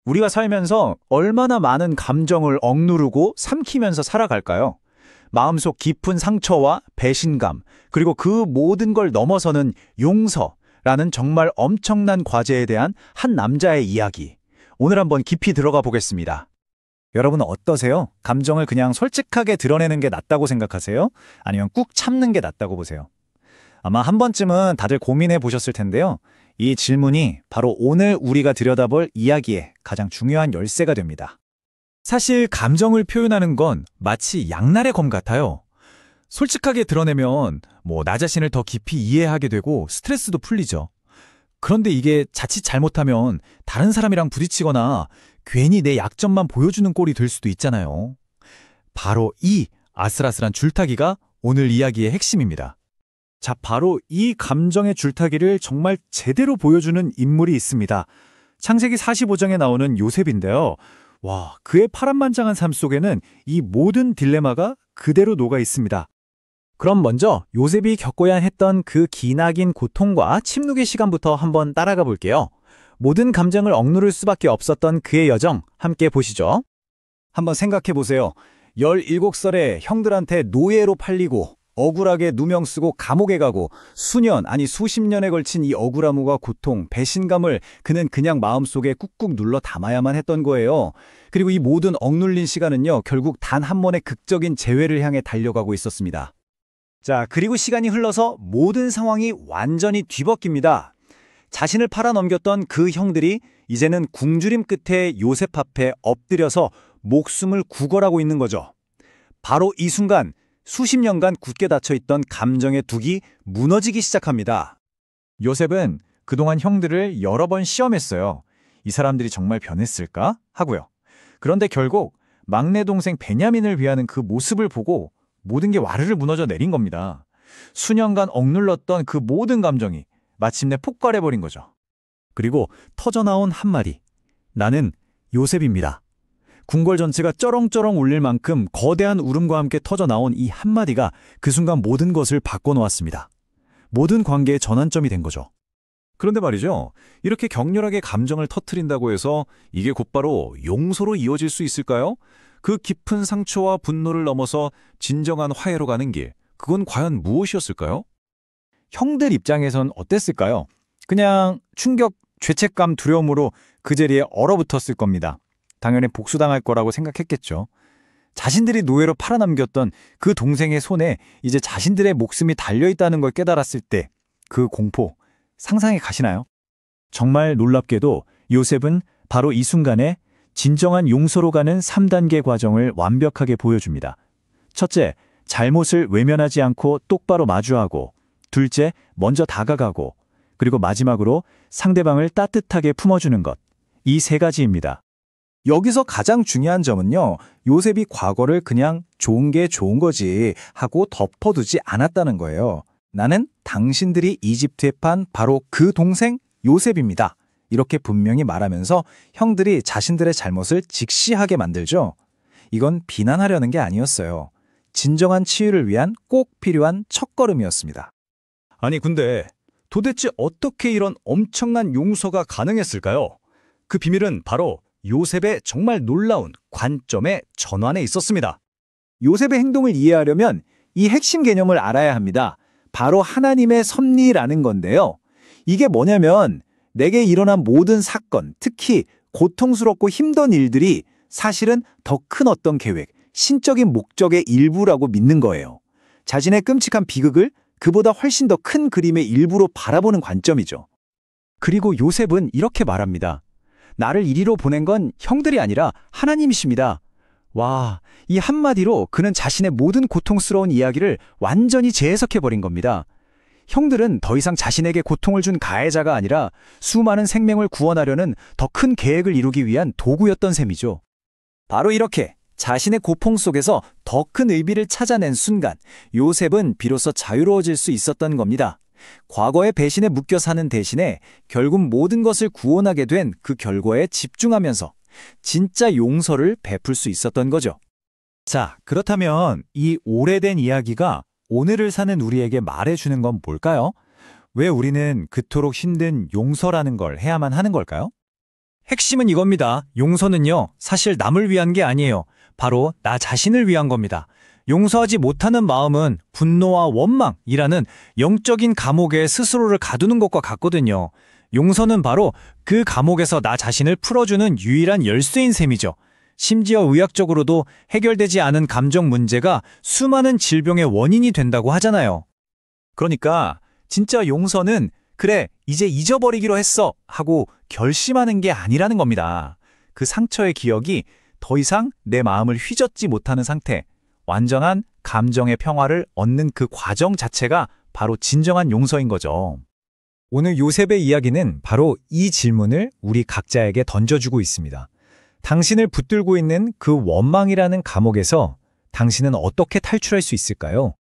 우리가 살면서 얼마나 많은 감정을 억누르고 삼키면서 살아갈까요? 마음속 깊은 상처와 배신감, 그리고 그 모든 걸 넘어서는 용서라는 정말 엄청난 과제에 대한 한 남자의 이야기. 오늘 한번 깊이 들어가 보겠습니다. 여러분 어떠세요? 감정을 그냥 솔직하게 드러내는 게 낫다고 생각하세요? 아니면 꾹 참는 게 낫다고 보세요? 아마 한 번쯤은 다들 고민해 보셨을 텐데요. 이 질문이 바로 오늘 우리가 들여다볼 이야기의 가장 중요한 열쇠가 됩니다. 사실 감정을 표현하는 건 마치 양날의 검 같아요. 솔직하게 드러내면 나 자신을 더 깊이 이해하게 되고 스트레스도 풀리죠. 그런데 이게 자칫 잘못하면 다른 사람이랑 부딪히거나 괜히 내 약점만 보여주는 꼴이 될 수도 있잖아요. 바로 이 아슬아슬한 줄타기가 오늘 이야기의 핵심입니다. 자, 바로 이 감정의 줄타기를 정말 제대로 보여주는 인물이 있습니다. 창세기 45장에 나오는 요셉인데요. 와, 그의 파란만장한 삶 속에는 이 모든 딜레마가 그대로 녹아 있습니다. 그럼 먼저 요셉이 겪어야 했던 그 기나긴 고통과 침묵의 시간부터 한번 따라가 볼게요. 모든 감정을 억누를 수밖에 없었던 그의 여정 함께 보시죠. 한번 생각해 보세요. 17살에 형들한테 노예로 팔리고 억울하게 누명 쓰고 감옥에 가고 수년 아니 수십 년에 걸친 이 억울함과 고통, 배신감을 그는 그냥 마음속에 꾹꾹 눌러 담아야만 했던 거예요. 그리고 이 모든 억눌린 시간은요, 결국 단 한 번의 극적인 재회를 향해 달려가고 있었습니다. 자, 그리고 시간이 흘러서 모든 상황이 완전히 뒤바뀝니다. 자신을 팔아넘겼던 그 형들이 이제는 굶주림 끝에 요셉 앞에 엎드려서 목숨을 구걸하고 있는 거죠. 바로 이 순간 수십 년간 굳게 닫혀있던 감정의 둑이 무너지기 시작합니다. 요셉은 그동안 형들을 여러 번 시험했어요. 이 사람들이 정말 변했을까? 하고요. 그런데 결국 막내 동생 베냐민을 위하는 그 모습을 보고 모든 게 와르르 무너져 내린 겁니다. 수년간 억눌렀던 그 모든 감정이 마침내 폭발해버린 거죠. 그리고 터져나온 한마디. 나는 요셉입니다. 궁궐 전체가 쩌렁쩌렁 울릴 만큼 거대한 울음과 함께 터져나온 이 한마디가 그 순간 모든 것을 바꿔놓았습니다. 모든 관계의 전환점이 된 거죠. 그런데 말이죠. 이렇게 격렬하게 감정을 터뜨린다고 해서 이게 곧바로 용서로 이어질 수 있을까요? 그 깊은 상처와 분노를 넘어서 진정한 화해로 가는 길, 그건 과연 무엇이었을까요? 형들 입장에선 어땠을까요? 그냥 충격, 죄책감, 두려움으로 그 자리에 얼어붙었을 겁니다. 당연히 복수당할 거라고 생각했겠죠. 자신들이 노예로 팔아넘겼던 그 동생의 손에 이제 자신들의 목숨이 달려있다는 걸 깨달았을 때 그 공포, 상상해 가시나요? 정말 놀랍게도 요셉은 바로 이 순간에 진정한 용서로 가는 3단계 과정을 완벽하게 보여줍니다. 첫째, 잘못을 외면하지 않고 똑바로 마주하고, 둘째, 먼저 다가가고, 그리고 마지막으로 상대방을 따뜻하게 품어주는 것. 이 세 가지입니다. 여기서 가장 중요한 점은요, 요셉이 과거를 그냥 좋은 게 좋은 거지 하고 덮어두지 않았다는 거예요. 나는 당신들이 이집트에 판 바로 그 동생 요셉입니다. 이렇게 분명히 말하면서 형들이 자신들의 잘못을 직시하게 만들죠. 이건 비난하려는 게 아니었어요. 진정한 치유를 위한 꼭 필요한 첫걸음이었습니다. 아니 근데 도대체 어떻게 이런 엄청난 용서가 가능했을까요? 그 비밀은 바로 요셉의 정말 놀라운 관점의 전환에 있었습니다. 요셉의 행동을 이해하려면 이 핵심 개념을 알아야 합니다. 바로 하나님의 섭리라는 건데요. 이게 뭐냐면 내게 일어난 모든 사건, 특히 고통스럽고 힘든 일들이 사실은 더 큰 어떤 계획, 신적인 목적의 일부라고 믿는 거예요. 자신의 끔찍한 비극을 그보다 훨씬 더 큰 그림의 일부로 바라보는 관점이죠. 그리고 요셉은 이렇게 말합니다. 나를 이리로 보낸 건 형들이 아니라 하나님이십니다. 와, 이 한마디로 그는 자신의 모든 고통스러운 이야기를 완전히 재해석해버린 겁니다. 형들은 더 이상 자신에게 고통을 준 가해자가 아니라 수많은 생명을 구원하려는 더 큰 계획을 이루기 위한 도구였던 셈이죠. 바로 이렇게 자신의 고통 속에서 더 큰 의미를 찾아낸 순간 요셉은 비로소 자유로워질 수 있었던 겁니다. 과거의 배신에 묶여 사는 대신에 결국 모든 것을 구원하게 된 그 결과에 집중하면서 진짜 용서를 베풀 수 있었던 거죠. 자, 그렇다면 이 오래된 이야기가 오늘을 사는 우리에게 말해주는 건 뭘까요? 왜 우리는 그토록 힘든 용서라는 걸 해야만 하는 걸까요? 핵심은 이겁니다. 용서는요, 사실 남을 위한 게 아니에요. 바로 나 자신을 위한 겁니다. 용서하지 못하는 마음은 분노와 원망이라는 영적인 감옥에 스스로를 가두는 것과 같거든요. 용서는 바로 그 감옥에서 나 자신을 풀어주는 유일한 열쇠인 셈이죠. 심지어 의학적으로도 해결되지 않은 감정 문제가 수많은 질병의 원인이 된다고 하잖아요. 그러니까 진짜 용서는 그래, 이제 잊어버리기로 했어 하고 결심하는 게 아니라는 겁니다. 그 상처의 기억이 더 이상 내 마음을 휘젓지 못하는 상태, 완전한 감정의 평화를 얻는 그 과정 자체가 바로 진정한 용서인 거죠. 오늘 요셉의 이야기는 바로 이 질문을 우리 각자에게 던져주고 있습니다. 당신을 붙들고 있는 그 원망이라는 감옥에서 당신은 어떻게 탈출할 수 있을까요?